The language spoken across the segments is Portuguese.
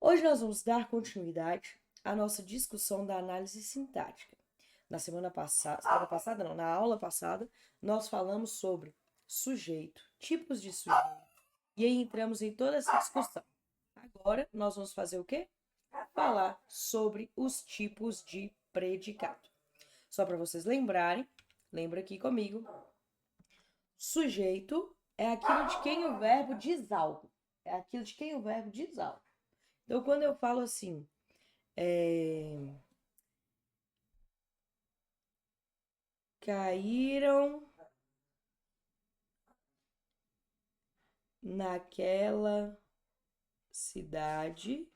Hoje nós vamos dar continuidade à nossa discussão da análise sintática. Na aula passada, nós falamos sobre sujeito, tipos de sujeito, e aí entramos em toda essa discussão. Agora, nós vamos fazer o quê? Falar sobre os tipos de predicado. Só para vocês lembrarem, lembra aqui comigo, sujeito é aquilo de quem o verbo diz algo. É aquilo de quem o verbo diz algo. Então, quando eu falo assim, caíram naquela cidade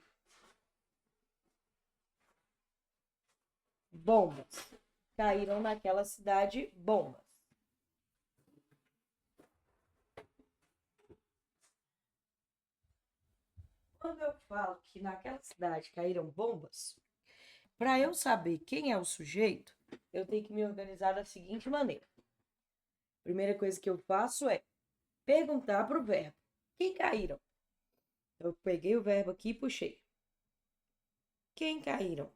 bombas. Caíram naquela cidade bombas. Quando eu falo que naquela cidade caíram bombas, para eu saber quem é o sujeito, eu tenho que me organizar da seguinte maneira. Primeira coisa que eu faço é perguntar para o verbo: quem caíram? Eu peguei o verbo aqui e puxei. Quem caíram?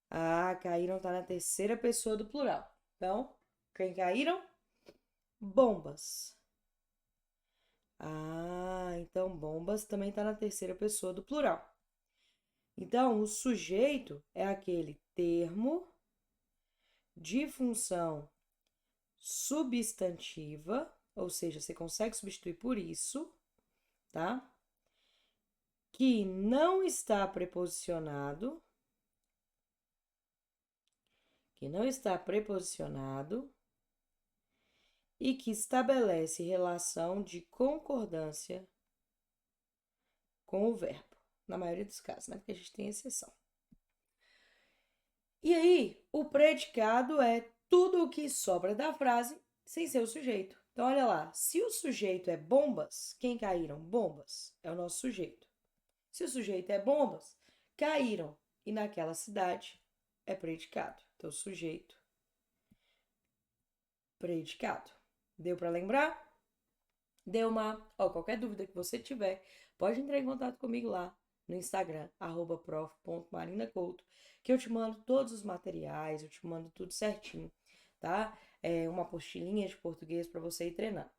Ah, caíram tá na terceira pessoa do plural. Então, quem caíram? Bombas. Ah, então bombas também está na terceira pessoa do plural. Então, o sujeito é aquele termo de função substantiva, ou seja, você consegue substituir por isso, tá? Que não está preposicionado, e que estabelece relação de concordância com o verbo, na maioria dos casos, né? Porque a gente tem exceção. E aí, o predicado é tudo o que sobra da frase sem ser o sujeito. Então, olha lá, se o sujeito é bombas, quem caíram? Bombas é o nosso sujeito. Se o sujeito é bombas, caíram, e naquela cidade é predicado. Então, sujeito, predicado. Deu para lembrar? Deu uma... qualquer dúvida que você tiver, pode entrar em contato comigo lá no Instagram, @prof.marinacouto, que eu te mando todos os materiais, eu te mando tudo certinho, tá? Uma apostilinha de português para você ir treinando.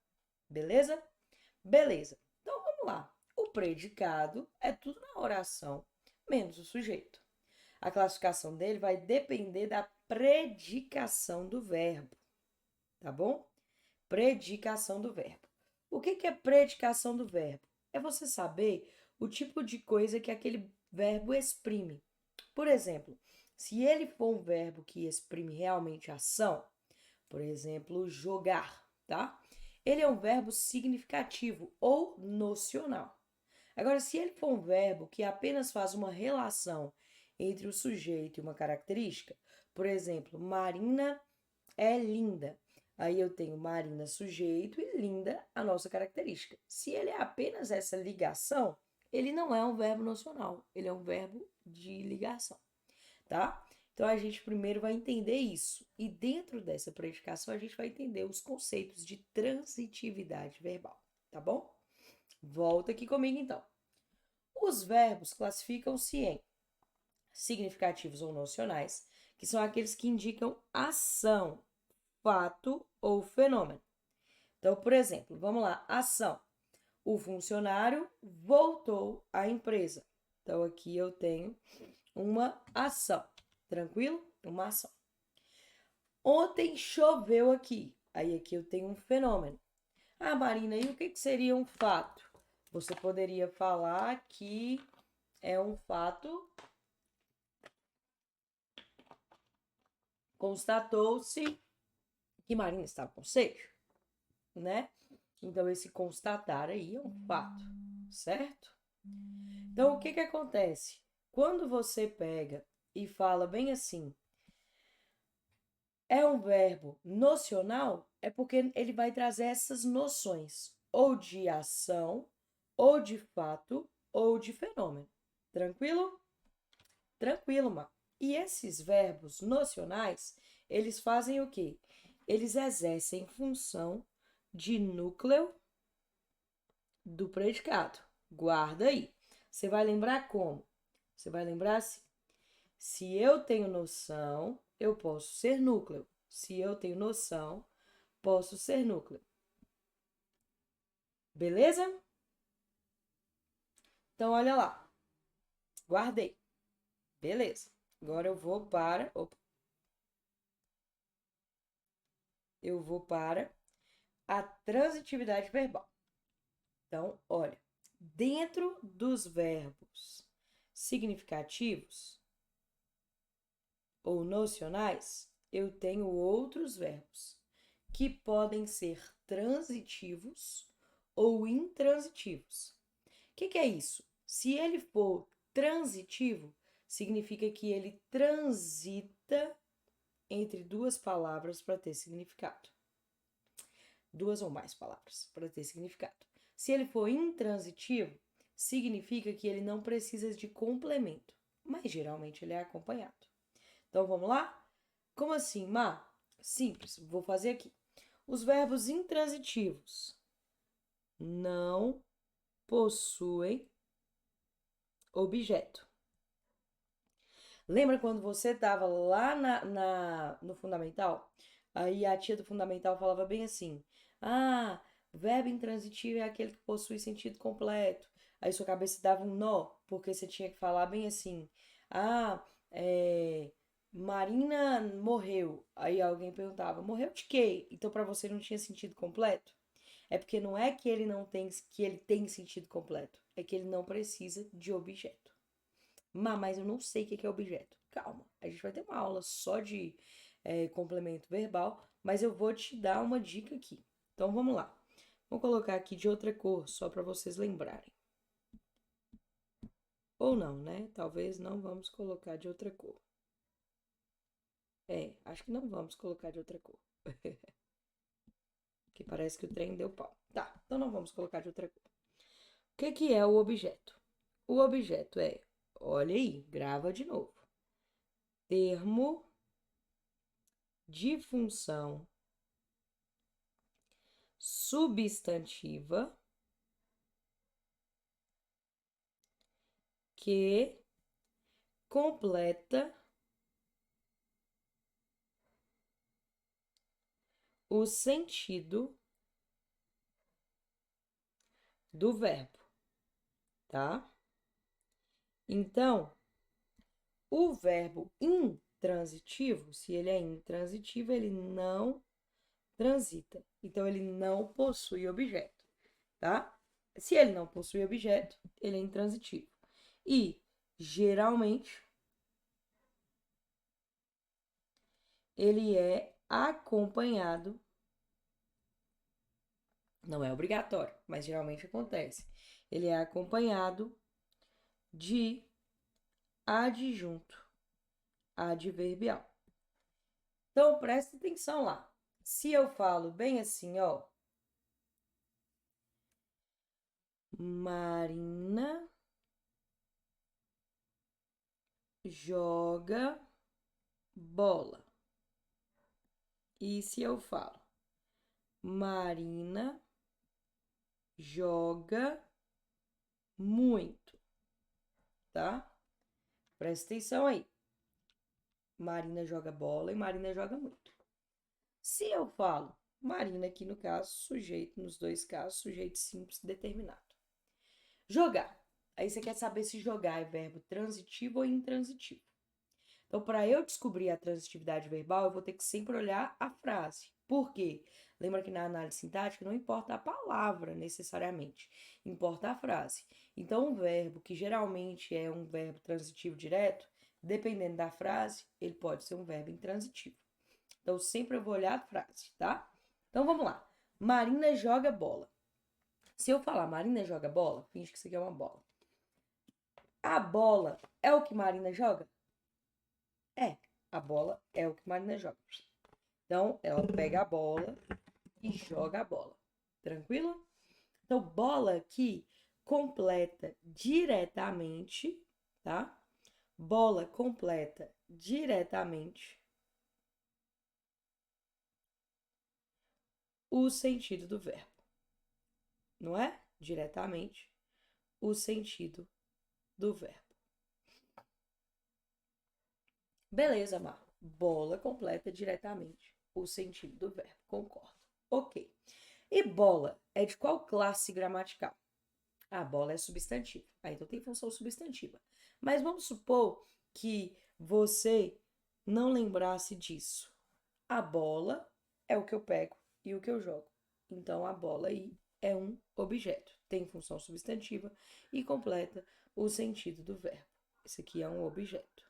Beleza? Beleza. Então, vamos lá. O predicado é tudo na oração, menos o sujeito. A classificação dele vai depender da predicação do verbo, tá bom? Predicação do verbo. O que é predicação do verbo? É você saber o tipo de coisa que aquele verbo exprime. Por exemplo, se ele for um verbo que exprime realmente ação, por exemplo, jogar, tá? Ele é um verbo significativo ou nocional. Agora, se ele for um verbo que apenas faz uma relação entre o sujeito e uma característica, por exemplo, Marina é linda. Aí eu tenho Marina sujeito e linda a nossa característica. Se ele é apenas essa ligação, ele não é um verbo nocional, ele é um verbo de ligação, tá? Então a gente primeiro vai entender isso e dentro dessa predicação a gente vai entender os conceitos de transitividade verbal, tá bom? Volta aqui comigo então. Os verbos classificam-se em significativos ou nocionais, que são aqueles que indicam ação, fato ou fenômeno. Então, por exemplo, vamos lá, ação. O funcionário voltou à empresa. Então, aqui eu tenho uma ação. Tranquilo? Uma ação. Ontem choveu aqui. Aí aqui eu tenho um fenômeno. Ah, Marina, e o que seria um fato? Você poderia falar que é um fato. Constatou-se que Marina estava com sede, né? Então, esse constatar aí é um fato, certo? Então, o que acontece? Quando você pega e fala bem assim, é um verbo nocional, é porque ele vai trazer essas noções, ou de ação, ou de fato, ou de fenômeno. Tranquilo? Tranquilo, Má. E esses verbos nocionais, eles fazem o quê? Eles exercem função de núcleo do predicado. Guarda aí. Você vai lembrar como? Você vai lembrar assim. Se eu tenho noção, eu posso ser núcleo. Se eu tenho noção, posso ser núcleo. Beleza? Então, olha lá. Guardei. Beleza. Agora eu vou para... Opa. Eu vou para a transitividade verbal. Então, olha. Dentro dos verbos significativos ou nocionais, eu tenho outros verbos que podem ser transitivos ou intransitivos. O que é isso? Se ele for transitivo, significa que ele transita entre duas palavras para ter significado. Duas ou mais palavras para ter significado. Se ele for intransitivo, significa que ele não precisa de complemento, mas geralmente ele é acompanhado. Então vamos lá? Como assim, Má? Simples, vou fazer aqui. Os verbos intransitivos não possuem objeto. Lembra quando você estava lá no Fundamental? Aí a tia do Fundamental falava bem assim: ah, verbo intransitivo é aquele que possui sentido completo. Aí sua cabeça dava um nó, porque você tinha que falar bem assim: ah, Marina morreu. Aí alguém perguntava: morreu de quê? Então para você não tinha sentido completo? É porque não é que ele não tem, que ele tem sentido completo, é que ele não precisa de objeto. Mas eu não sei o que é objeto. Calma, a gente vai ter uma aula só de complemento verbal, mas eu vou te dar uma dica aqui. Então vamos lá. Vou colocar aqui de outra cor, só para vocês lembrarem. Ou não, né? Talvez não vamos colocar de outra cor. Acho que não vamos colocar de outra cor. Que parece que o trem deu pau. Tá, então não vamos colocar de outra cor. O que é o objeto? O objeto é, olha aí, grava de novo. Termo de função substantiva que completa o sentido do verbo, tá? Então, o verbo intransitivo, se ele é intransitivo, ele não transita. Então, ele não possui objeto, tá? Se ele não possui objeto, ele é intransitivo. E, geralmente, ele é acompanhado, não é obrigatório, mas geralmente acontece. Ele é acompanhado de adjunto adverbial. Então, presta atenção lá. Se eu falo bem assim, ó, Marina joga bola. E se eu falo Marina joga muito, tá? Presta atenção aí. Marina joga bola e Marina joga muito. Se eu falo Marina, aqui no caso, sujeito, nos dois casos, sujeito simples determinado. Jogar. Aí você quer saber se jogar é verbo transitivo ou intransitivo. Então, para eu descobrir a transitividade verbal, eu vou ter que sempre olhar a frase. Por quê? Lembra que na análise sintática não importa a palavra necessariamente, importa a frase. Então, um verbo que geralmente é um verbo transitivo direto, dependendo da frase, ele pode ser um verbo intransitivo. Então, sempre eu vou olhar a frase, tá? Então, vamos lá. Marina joga bola. Se eu falar Marina joga bola, finge que isso aqui é uma bola. A bola é o que Marina joga? A bola é o que Marina joga. Então, ela pega a bola e joga a bola. Tranquilo? Então, bola aqui completa diretamente, tá? Bola completa diretamente o sentido do verbo. Não é? Diretamente o sentido do verbo. Beleza, Mar. Bola completa diretamente o sentido do verbo. Concordo. Ok. E bola é de qual classe gramatical? A bola é substantivo. Então tem função substantiva. Mas vamos supor que você não lembrasse disso. A bola é o que eu pego e o que eu jogo. Então a bola aí é um objeto. Tem função substantiva e completa o sentido do verbo. Esse aqui é um objeto.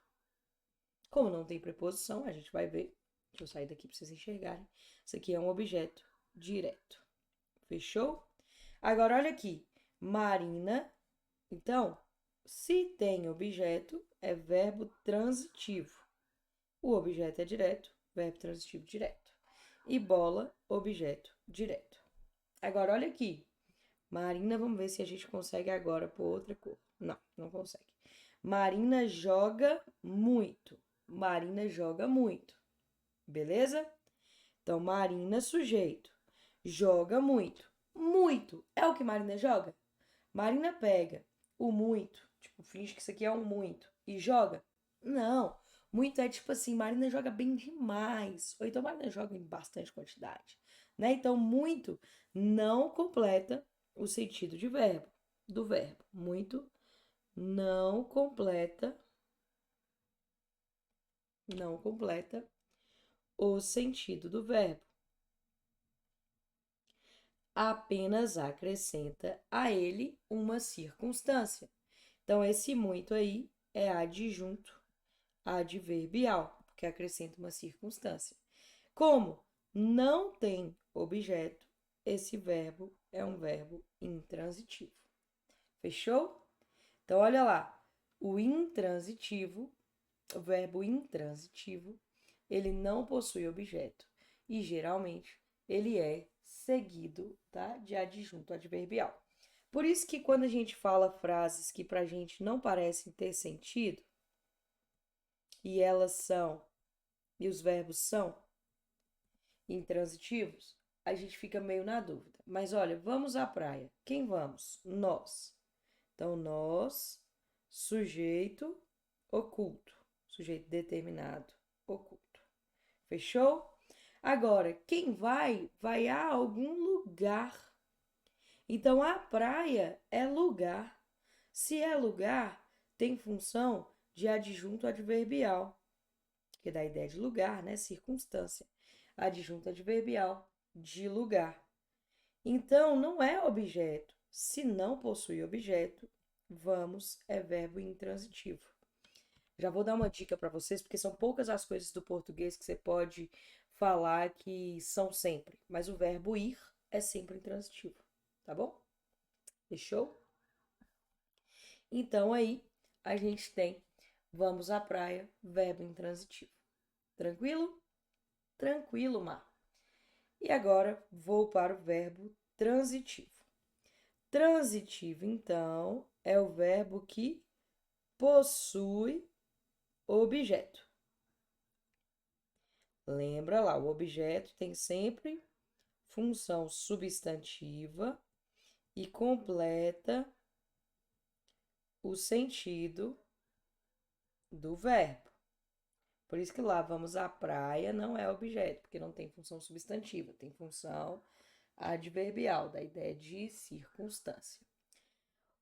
Como não tem preposição, a gente vai ver. Deixa eu sair daqui para vocês enxergarem. Isso aqui é um objeto direto. Fechou? Agora, olha aqui. Marina. Então, se tem objeto, é verbo transitivo. O objeto é direto, verbo transitivo direto. E bola, objeto direto. Agora, olha aqui. Marina, vamos ver se a gente consegue agora por outra cor. Não, não consegue. Marina joga muito. Marina joga muito. Beleza? Então, Marina, sujeito. Joga muito. Muito. É o que Marina joga? Marina pega o muito, tipo, finge que isso aqui é um muito, e joga? Não. Muito é tipo assim, Marina joga bem demais. Ou então Marina joga em bastante quantidade. Né? Então, muito não completa o sentido de verbo, do verbo. Muito não completa o sentido do verbo. Apenas acrescenta a ele uma circunstância. Então, esse muito aí é adjunto adverbial, porque acrescenta uma circunstância. Como não tem objeto, esse verbo é um verbo intransitivo. Fechou? Então, olha lá. O intransitivo, o verbo intransitivo, ele não possui objeto e geralmente ele é seguido, tá, de adjunto adverbial. Por isso que quando a gente fala frases que pra gente não parecem ter sentido, e elas são, e os verbos são intransitivos, a gente fica meio na dúvida. Mas olha, vamos à praia. Quem vamos? Nós. Então, nós, sujeito oculto. Sujeito determinado, oculto. Fechou? Agora, quem vai, vai a algum lugar. Então, a praia é lugar. Se é lugar, tem função de adjunto adverbial, que dá a ideia de lugar, né? Circunstância. Adjunto adverbial de lugar. Então, não é objeto. Se não possui objeto, vamos é verbo intransitivo. Já vou dar uma dica para vocês, porque são poucas as coisas do português que você pode falar que são sempre. Mas o verbo ir é sempre intransitivo, tá bom? Fechou? Então, aí, a gente tem vamos à praia, verbo intransitivo. Tranquilo? Tranquilo, Mar. E agora, vou para o verbo transitivo. Transitivo, então, é o verbo que possui objeto. Lembra lá, o objeto tem sempre função substantiva e completa o sentido do verbo. Por isso que lá vamos à praia não é objeto, porque não tem função substantiva, tem função adverbial, da ideia de circunstância.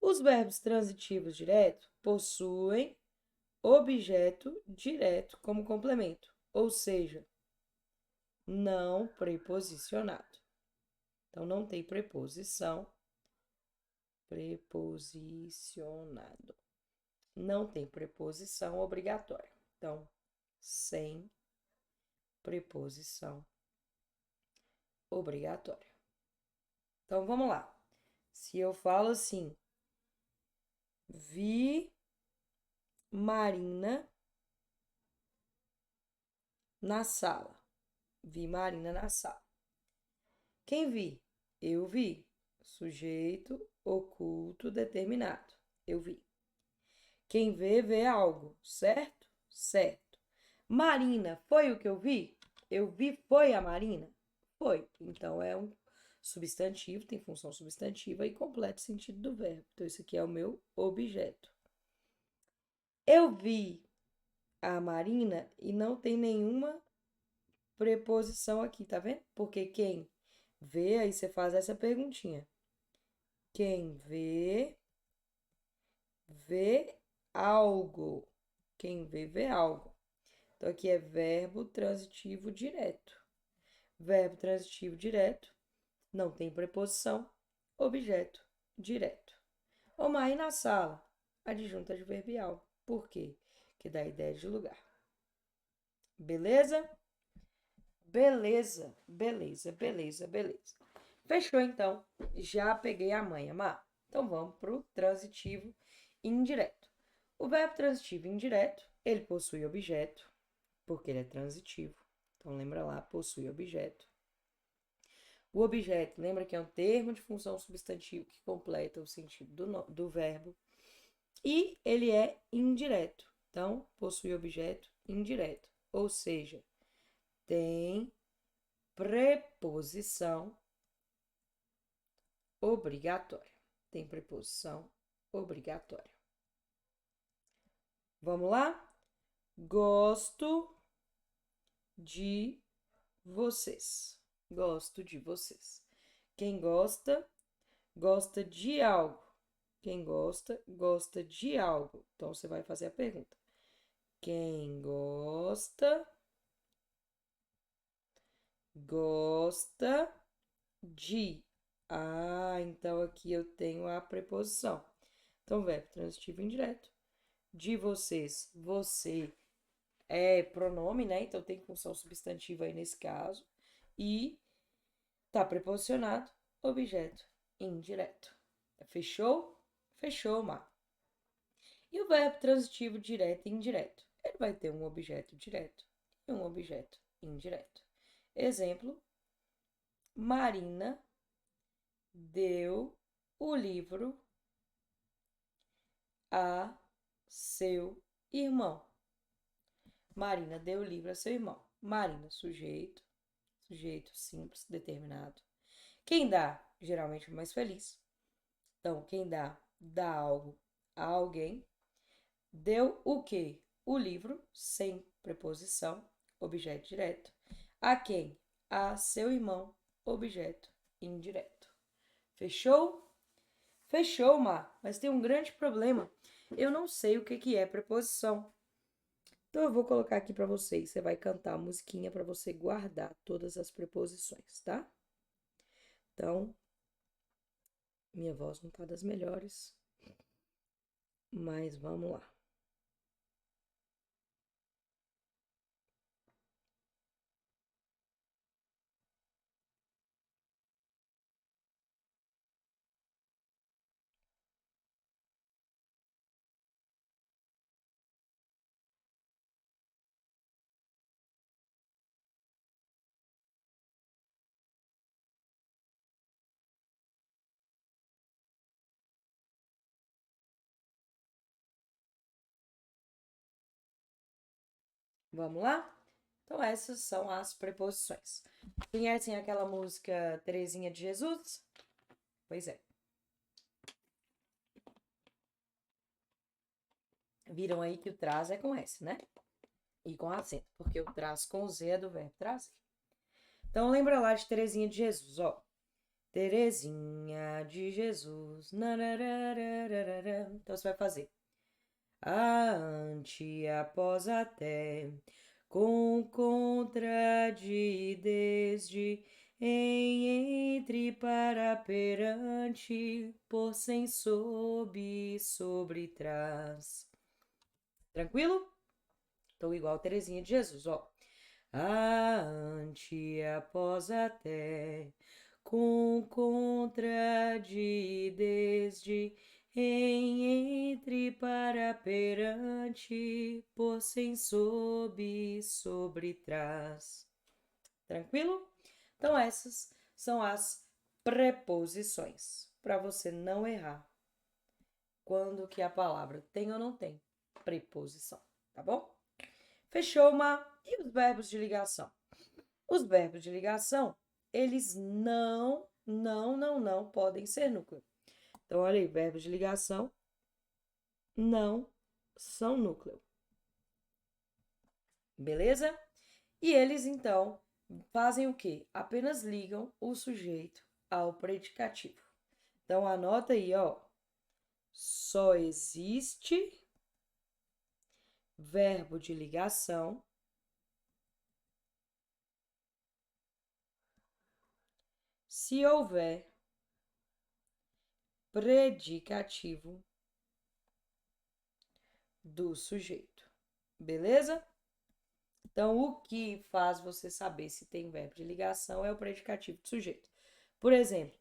Os verbos transitivos direto possuem objeto direto como complemento, ou seja, não preposicionado. Então, não tem preposição. Preposicionado. Não tem preposição obrigatória. Então, sem preposição obrigatória. Então, vamos lá. Se eu falo assim, vi Marina na sala. Vi Marina na sala. Quem vi? Eu vi. Sujeito oculto determinado. Eu vi. Quem vê, vê algo, certo? Certo. Marina, foi o que eu vi? Eu vi, foi a Marina? Foi. Então, é um substantivo, tem função substantiva e completa o sentido do verbo. Então, isso aqui é o meu objeto. Eu vi a Marina e não tem nenhuma preposição aqui, tá vendo? Porque quem vê, aí você faz essa perguntinha. Quem vê, vê algo. Quem vê, vê algo. Então, aqui é verbo transitivo direto. Verbo transitivo direto, não tem preposição, objeto direto. Omar, e na sala? Adjunto adverbial. Por quê? Que dá ideia de lugar. Beleza? Beleza, beleza, beleza, beleza. Fechou, então. Já peguei a manha, Mar. Então, vamos para o transitivo indireto. O verbo transitivo indireto, ele possui objeto, porque ele é transitivo. Então, lembra lá, possui objeto. O objeto, lembra que é um termo de função substantivo que completa o sentido do verbo. E ele é indireto. Então, possui objeto indireto. Ou seja, tem preposição obrigatória. Tem preposição obrigatória. Vamos lá? Gosto de vocês. Gosto de vocês. Quem gosta, gosta de algo. Quem gosta, gosta de algo. Então, você vai fazer a pergunta. Quem gosta, gosta de. Ah, então aqui eu tenho a preposição. Então, verbo transitivo indireto. De vocês, você é pronome, né? Então tem função substantiva aí nesse caso. E tá preposicionado, objeto indireto. Fechou? Fechou, Mar. E o verbo transitivo direto e indireto? Ele vai ter um objeto direto e um objeto indireto. Exemplo: Marina deu o livro a seu irmão. Marina deu o livro a seu irmão. Marina, sujeito, sujeito simples, determinado. Quem dá, geralmente é mais feliz. Então, quem dá, dá algo a alguém. Deu o quê? O livro, sem preposição, objeto direto. A quem? A seu irmão, objeto indireto. Fechou? Fechou, Mar. Mas tem um grande problema. Eu não sei o que é preposição. Então, eu vou colocar aqui para vocês. Você vai cantar a musiquinha para você guardar todas as preposições, tá? Então, minha voz não tá das melhores, mas vamos lá. Vamos lá? Então, essas são as preposições. Conhecem aquela música Terezinha de Jesus? Pois é. Viram aí que o traz é com S, né? E com acento, porque o traz com Z é do verbo trazer. Então, lembra lá de Terezinha de Jesus, ó. Terezinha de Jesus. Então, você vai fazer. Ante, após, até, com, contra, de, desde, em, entre, para, perante, por, sem, sob, sobre, trás. Tranquilo? Então, igual Terezinha de Jesus, ó. Ante, após, até, com, contra, de, desde, em, entre, para, perante, por, sem, sob, sobre, trás. Tranquilo? Então, essas são as preposições, para você não errar quando que a palavra tem ou não tem preposição, tá bom? Fechou, Ma? E os verbos de ligação? Os verbos de ligação, eles não não podem ser núcleo. Então, olha aí, verbos de ligação não são núcleo. Beleza? E eles, então, fazem o quê? Apenas ligam o sujeito ao predicativo. Então, anota aí, ó. Só existe verbo de ligação se houver predicativo do sujeito. Beleza? Então, o que faz você saber se tem verbo de ligação é o predicativo do sujeito. Por exemplo,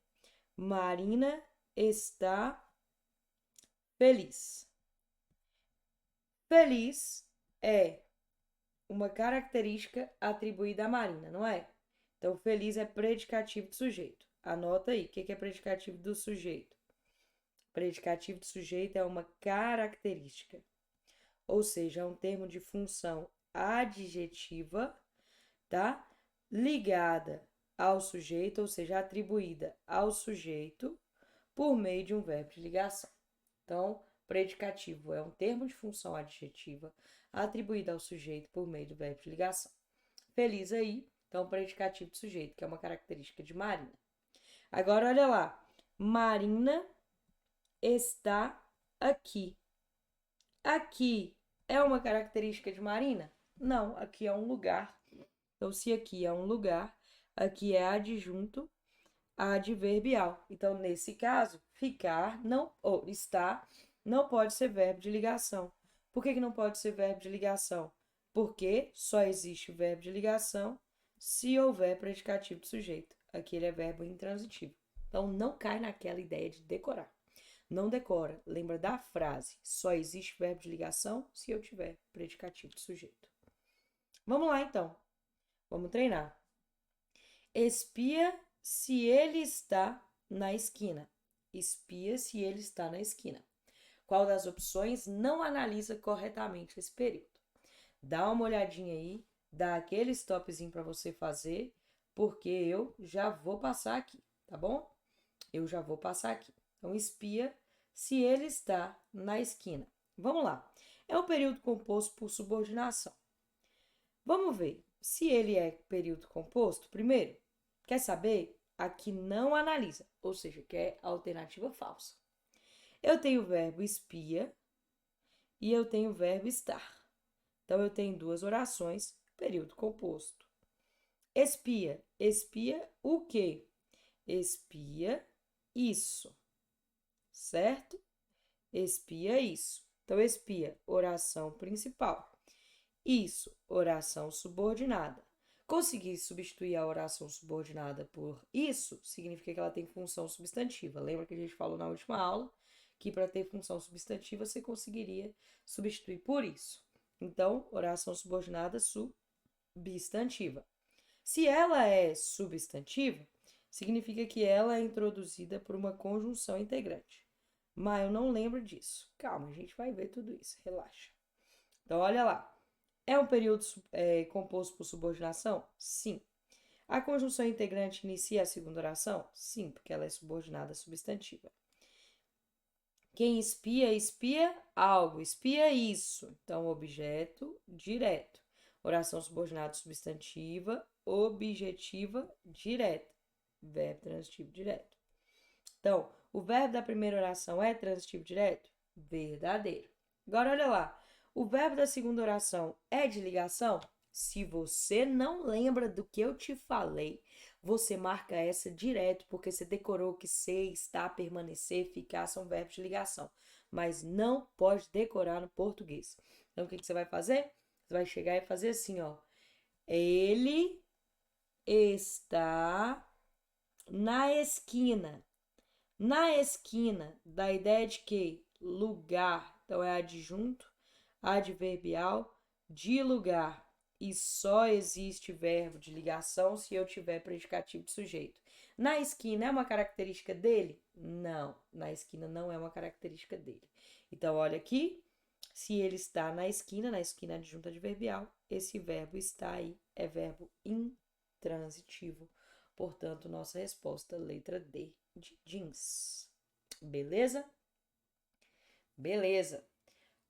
Marina está feliz. Feliz é uma característica atribuída a Marina, não é? Então, feliz é predicativo do sujeito. Anota aí, o que é predicativo do sujeito? Predicativo do sujeito é uma característica, ou seja, é um termo de função adjetiva, tá? Ligada ao sujeito, ou seja, atribuída ao sujeito por meio de um verbo de ligação. Então, predicativo é um termo de função adjetiva atribuído ao sujeito por meio do verbo de ligação. Feliz aí, então, predicativo do sujeito, que é uma característica de Marina. Agora, olha lá. Marina está aqui. Aqui é uma característica de Marina? Não, aqui é um lugar. Então, se aqui é um lugar, aqui é adjunto adverbial. Então, nesse caso, ficar não ou estar não pode ser verbo de ligação. Por que não pode ser verbo de ligação? Porque só existe o verbo de ligação se houver predicativo do sujeito. Aqui ele é verbo intransitivo. Então, não cai naquela ideia de decorar. Não decora. Lembra da frase. Só existe verbo de ligação se eu tiver predicativo do sujeito. Vamos lá, então. Vamos treinar. Espia se ele está na esquina. Espia se ele está na esquina. Qual das opções não analisa corretamente esse período? Dá uma olhadinha aí, dá aquele stopzinho para você fazer, porque eu já vou passar aqui, tá bom? Eu já vou passar aqui. Então, espia se ele está na esquina. Vamos lá. É um período composto por subordinação. Vamos ver se ele é período composto primeiro. Quer saber? Aqui não analisa, ou seja, que é a alternativa falsa. Eu tenho o verbo espia e eu tenho o verbo estar. Então, eu tenho duas orações, período composto. Espia. Espia o quê? Espia isso, certo? Espia isso. Então, espia, oração principal. Isso, oração subordinada. Conseguir substituir a oração subordinada por isso significa que ela tem função substantiva. Lembra que a gente falou na última aula que para ter função substantiva você conseguiria substituir por isso. Então, oração subordinada substantiva. Se ela é substantiva, significa que ela é introduzida por uma conjunção integrante. Mas eu não lembro disso. Calma, a gente vai ver tudo isso. Relaxa. Então, olha lá. É um período composto por subordinação? Sim. A conjunção integrante inicia a segunda oração? Sim, porque ela é subordinada substantiva. Quem espia, espia algo, espia isso. Então, objeto direto. Oração subordinada substantiva, objetiva direta. Verbo transitivo direto. Então, o verbo da primeira oração é transitivo direto? Verdadeiro. Agora, olha lá. O verbo da segunda oração é de ligação? Se você não lembra do que eu te falei, você marca essa direto, porque você decorou que ser, estar, permanecer, ficar são verbos de ligação. Mas não pode decorar no português. Então, o que você vai fazer? Você vai chegar e fazer assim, ó. Ele está na esquina. Na esquina, dá ideia de que? Lugar. Então, é adjunto adverbial de lugar. E só existe verbo de ligação se eu tiver predicativo de sujeito. Na esquina é uma característica dele? Não, na esquina não é uma característica dele. Então, olha aqui, se ele está na esquina adjunto adverbial, esse verbo está aí é verbo intransitivo, Portanto, nossa resposta, letra D, de jeans. Beleza? Beleza.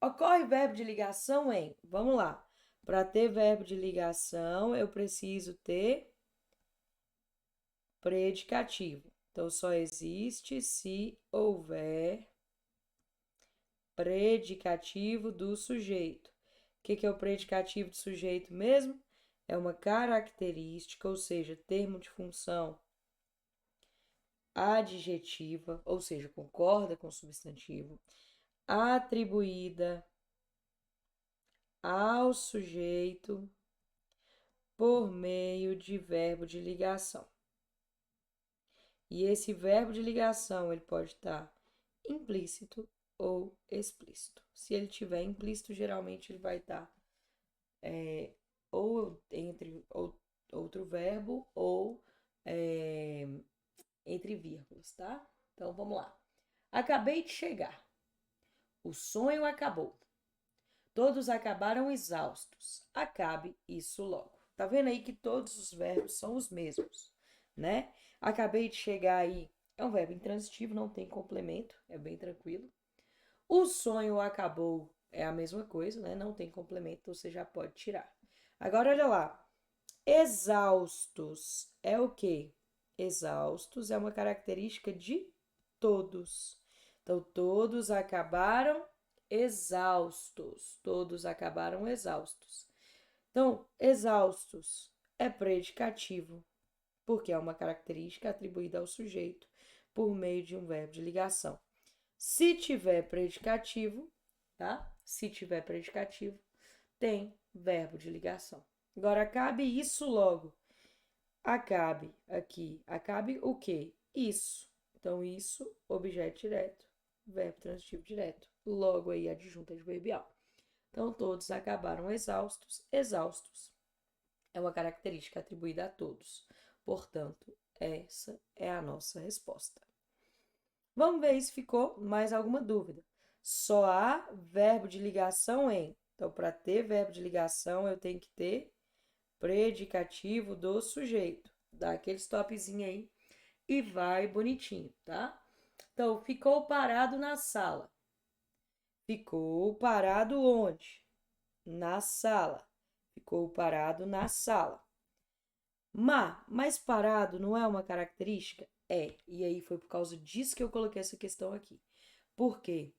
Ocorre verbo de ligação em... Vamos lá. Para ter verbo de ligação, eu preciso ter predicativo. Então, só existe se houver predicativo do sujeito. O que é o predicativo do sujeito mesmo? É uma característica, ou seja, termo de função adjetiva, ou seja, concorda com o substantivo, atribuída ao sujeito por meio de verbo de ligação. E esse verbo de ligação ele pode estar implícito ou explícito. Se ele tiver implícito, geralmente ele vai estar ou entre outro verbo ou entre vírgulas, tá? Então vamos lá. Acabei de chegar. O sonho acabou. Todos acabaram exaustos. Acabe isso logo. Tá vendo aí que todos os verbos são os mesmos, né? Acabei de chegar aí é um verbo intransitivo, não tem complemento, é bem tranquilo. O sonho acabou é a mesma coisa, né? Não tem complemento, então você já pode tirar. Agora olha lá. Exaustos é o quê? Exaustos é uma característica de todos. Então, todos acabaram exaustos. Todos acabaram exaustos. Então, exaustos é predicativo, porque é uma característica atribuída ao sujeito por meio de um verbo de ligação. Se tiver predicativo, tá? Se tiver predicativo, tem verbo de ligação. Agora, acabe isso logo. Acabe aqui. Acabe o quê? Isso. Então, isso, objeto direto, verbo transitivo direto. Logo aí, adjunta adverbial. Então, todos acabaram exaustos. Exaustos é uma característica atribuída a todos. Portanto, essa é a nossa resposta. Vamos ver se ficou mais alguma dúvida. Só há verbo de ligação em. Então, para ter verbo de ligação, eu tenho que ter predicativo do sujeito. Dá aquele stopzinho aí e vai bonitinho, tá? Então, ficou parado na sala. Ficou parado onde? Na sala. Ficou parado na sala. Mas parado não é uma característica? É. E aí foi por causa disso que eu coloquei essa questão aqui. Por quê?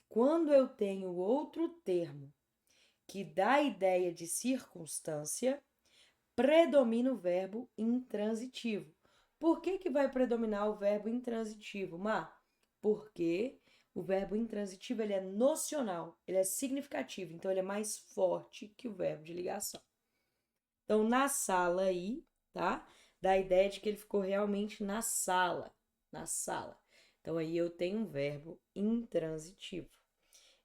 Quando eu tenho outro termo que dá a ideia de circunstância, predomina o verbo intransitivo. Por que vai predominar o verbo intransitivo, Má? Porque o verbo intransitivo ele é nocional, ele é significativo, então ele é mais forte que o verbo de ligação. Então, na sala aí, tá? Dá a ideia de que ele ficou realmente na sala. Na sala. Então, aí eu tenho um verbo intransitivo.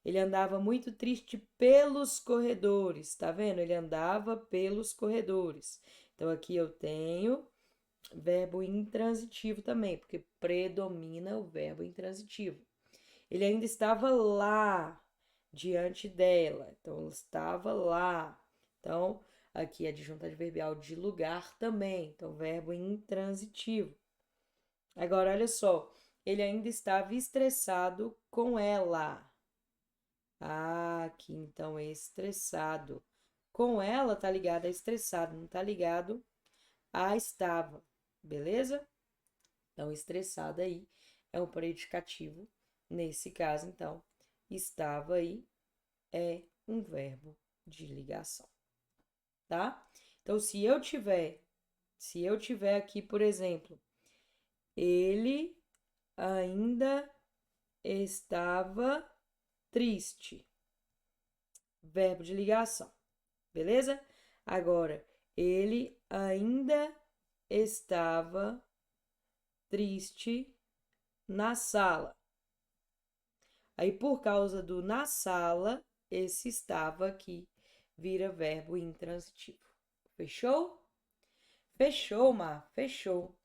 Ele andava muito triste pelos corredores, tá vendo? Ele andava pelos corredores. Então, aqui eu tenho verbo intransitivo também, porque predomina o verbo intransitivo. Ele ainda estava lá, diante dela. Então, ele estava lá. Então, aqui é adjunto adverbial de lugar também. Então, verbo intransitivo. Agora, olha só. Ele ainda estava estressado com ela. Ah, aqui então é estressado. Com ela tá ligado a estressado, não tá ligado a estava, beleza? Então, estressado aí é um predicativo. Nesse caso, então, estava aí é um verbo de ligação, tá? Então, se eu tiver aqui, por exemplo, ele ainda estava triste. Verbo de ligação, beleza? Agora, ele ainda estava triste na sala. Aí, por causa do na sala, esse estava aqui vira verbo intransitivo. Fechou? Fechou, Mar, fechou.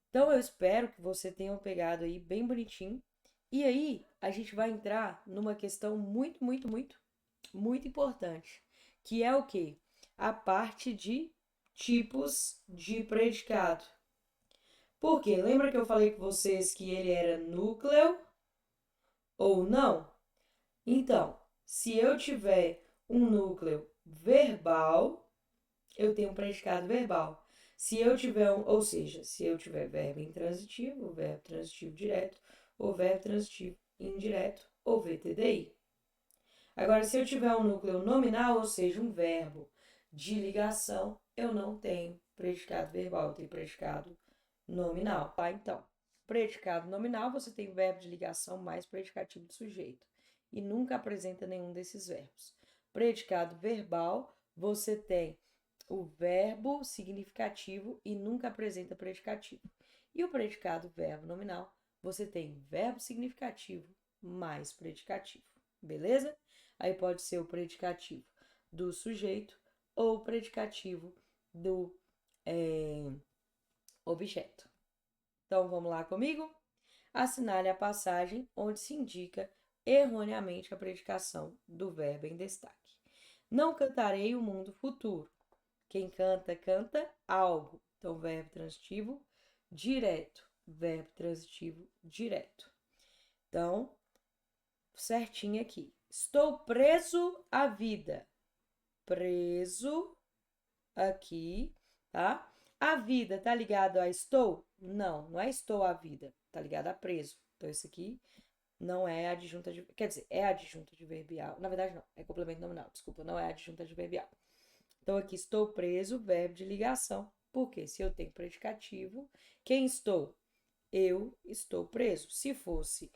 Então, eu espero que você tenha pegado aí bem bonitinho. E aí, a gente vai entrar numa questão muito, muito, muito, muito importante, que é o quê? A parte de tipos de predicado. Por quê? Lembra que eu falei com vocês que ele era núcleo ou não? Então, se eu tiver um núcleo verbal, eu tenho um predicado verbal. Se eu tiver ou seja, se eu tiver verbo intransitivo, verbo transitivo direto, ou verbo transitivo indireto, ou VTDI. Agora, se eu tiver um núcleo nominal, ou seja, um verbo de ligação, eu não tenho predicado verbal, eu tenho predicado nominal. Tá? Então, predicado nominal, você tem verbo de ligação mais predicativo do sujeito e nunca apresenta nenhum desses verbos. Predicado verbal, você tem o verbo significativo e nunca apresenta predicativo. E o predicado verbo nominal, você tem verbo significativo mais predicativo, beleza? Aí pode ser o predicativo do sujeito ou o predicativo do objeto. Então, vamos lá comigo? Assinale a passagem onde se indica erroneamente a predicação do verbo em destaque. Não cantarei o mundo futuro. Quem canta, canta algo. Então, verbo transitivo direto. Verbo transitivo direto. Então, certinho aqui. Estou preso à vida. Preso aqui, tá? A vida tá ligado a estou? Não, não é estou à vida. Tá ligado a preso. Então, isso aqui não é adjunta de... Quer dizer, é adjunta adverbial. Na verdade, não. É complemento nominal. Desculpa, não é adjunta adverbial. Então, aqui estou preso, verbo de ligação. Porque se eu tenho predicativo, quem estou? Eu estou preso. Se fosse...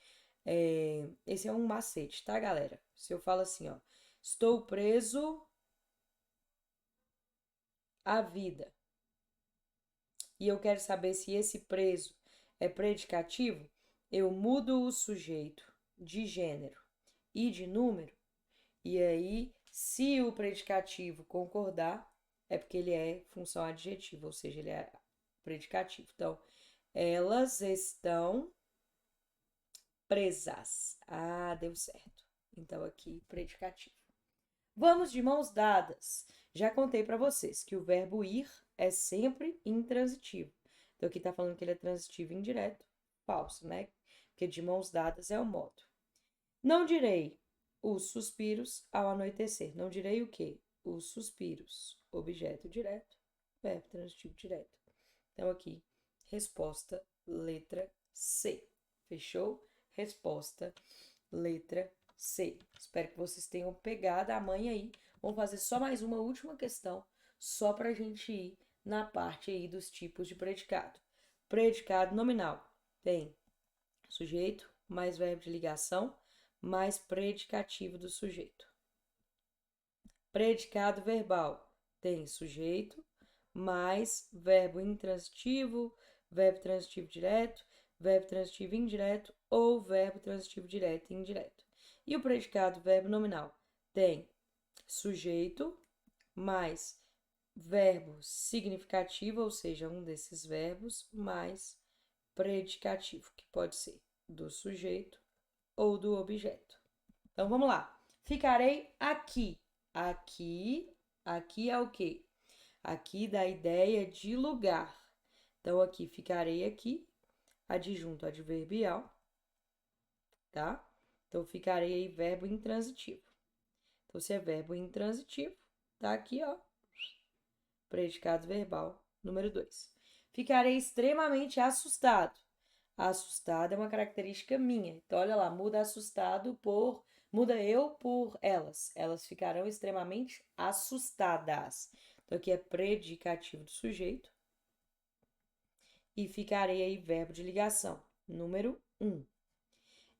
esse é um macete, tá, galera? Se eu falo assim, ó. Estou preso à vida. E eu quero saber se esse preso é predicativo, eu mudo o sujeito de gênero e de número, e aí, se o predicativo concordar, é porque ele é função adjetiva, ou seja, ele é predicativo. Então, elas estão presas. Ah, deu certo. Então, aqui, predicativo. Vamos de mãos dadas. Já contei para vocês que o verbo ir é sempre intransitivo. Então, aqui está falando que ele é transitivo indireto. Falso, né? Porque de mãos dadas é o modo. Não direi os suspiros ao anoitecer. Não direi o quê? Os suspiros. Objeto direto, verbo transitivo direto. Então, aqui, resposta, letra C. Fechou? Resposta, letra C. Espero que vocês tenham pegado a manha aí. Vamos fazer só mais uma última questão, só para a gente ir na parte aí dos tipos de predicado. Predicado nominal tem sujeito mais verbo de ligação mais predicativo do sujeito. Predicado verbal tem sujeito mais verbo intransitivo, verbo transitivo direto, verbo transitivo indireto ou verbo transitivo direto e indireto. E o predicado verbo nominal tem sujeito mais verbo significativo, ou seja, um desses verbos, mais predicativo, que pode ser do sujeito ou do objeto. Então, vamos lá. Ficarei aqui. Aqui é o quê? Aqui dá a ideia de lugar. Então, aqui ficarei aqui, adjunto adverbial, tá? Então, ficarei aí verbo intransitivo. Então, se é verbo intransitivo, tá aqui, ó. Predicado verbal, número 2. Ficarei extremamente assustado. Assustado é uma característica minha. Então, olha lá, muda assustado por... Muda eu por elas. Elas ficarão extremamente assustadas. Então, aqui é predicativo do sujeito. E ficarei aí verbo de ligação, número 1.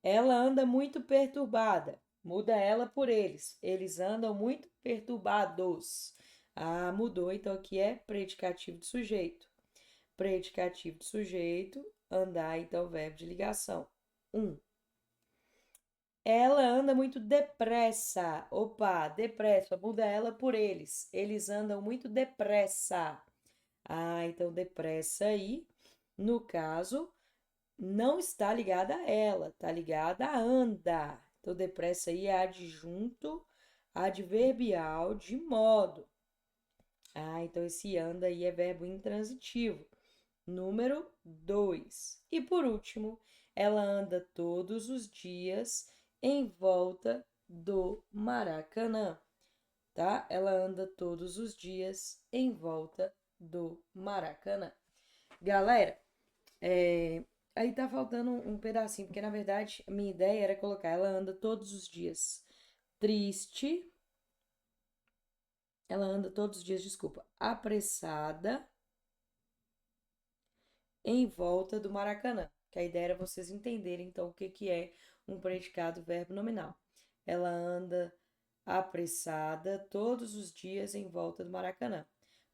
Ela anda muito perturbada. Muda ela por eles. Eles andam muito perturbados. Ah, mudou. Então, aqui é predicativo do sujeito. Predicativo do sujeito, andar, então, verbo de ligação. 1. Ela anda muito depressa. Opa, depressa. Muda ela por eles. Eles andam muito depressa. Ah, então, depressa aí, no caso, não está ligada a ela, está ligada a anda. Então, depressa aí é adjunto adverbial de modo. Ah, então esse anda aí é verbo intransitivo. Número 2. E por último, ela anda todos os dias em volta do Maracanã, tá? Ela anda todos os dias em volta do Maracanã. Galera, aí tá faltando um pedacinho, porque na verdade a minha ideia era colocar ela anda todos os dias triste, ela anda todos os dias, desculpa, apressada em volta do Maracanã. Que a ideia era vocês entenderem então o que que é um predicado verbo nominal. Ela anda apressada todos os dias em volta do Maracanã.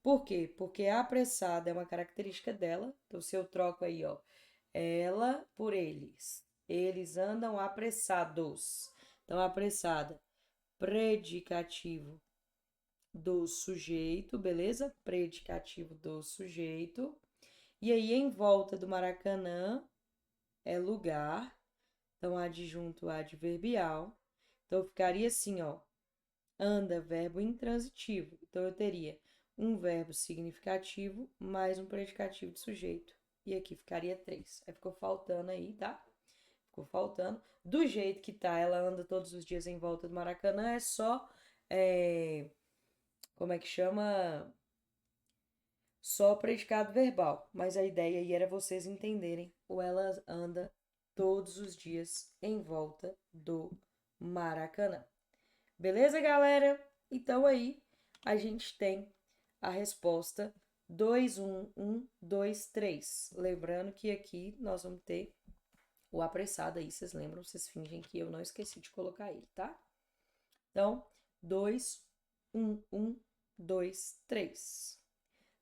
Por quê? Porque apressada é uma característica dela. Então, se eu troco aí, ó, ela por eles. Eles andam apressados. Então, apressada, predicativo do sujeito, beleza? Predicativo do sujeito. E aí, em volta do Maracanã é lugar. Então, adjunto adverbial. Então, ficaria assim, ó. Anda, verbo intransitivo. Então, eu teria um verbo significativo mais um predicativo de sujeito. E aqui ficaria 3. Aí ficou faltando aí, tá? Ficou faltando. Do jeito que tá, ela anda todos os dias em volta do Maracanã, é só. Como é que chama? Só predicado verbal. Mas a ideia aí era vocês entenderem. Ou ela anda todos os dias em volta do Maracanã. Beleza, galera? Então aí a gente tem a resposta 2, 1, 1, 2, 3. Lembrando que aqui nós vamos ter o apressado aí, vocês lembram? Vocês fingem que eu não esqueci de colocar ele, tá? Então, 2, 1, 1, 2, 3.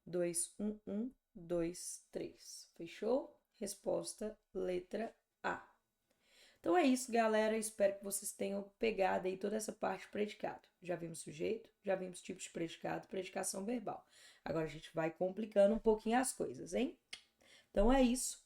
2, 1, 1, 2, 3. Fechou? Resposta letra A. Então é isso, galera. Espero que vocês tenham pegado aí toda essa parte de predicado. Já vimos sujeito, já vimos tipos de predicado, predicação verbal. Agora a gente vai complicando um pouquinho as coisas, hein? Então é isso.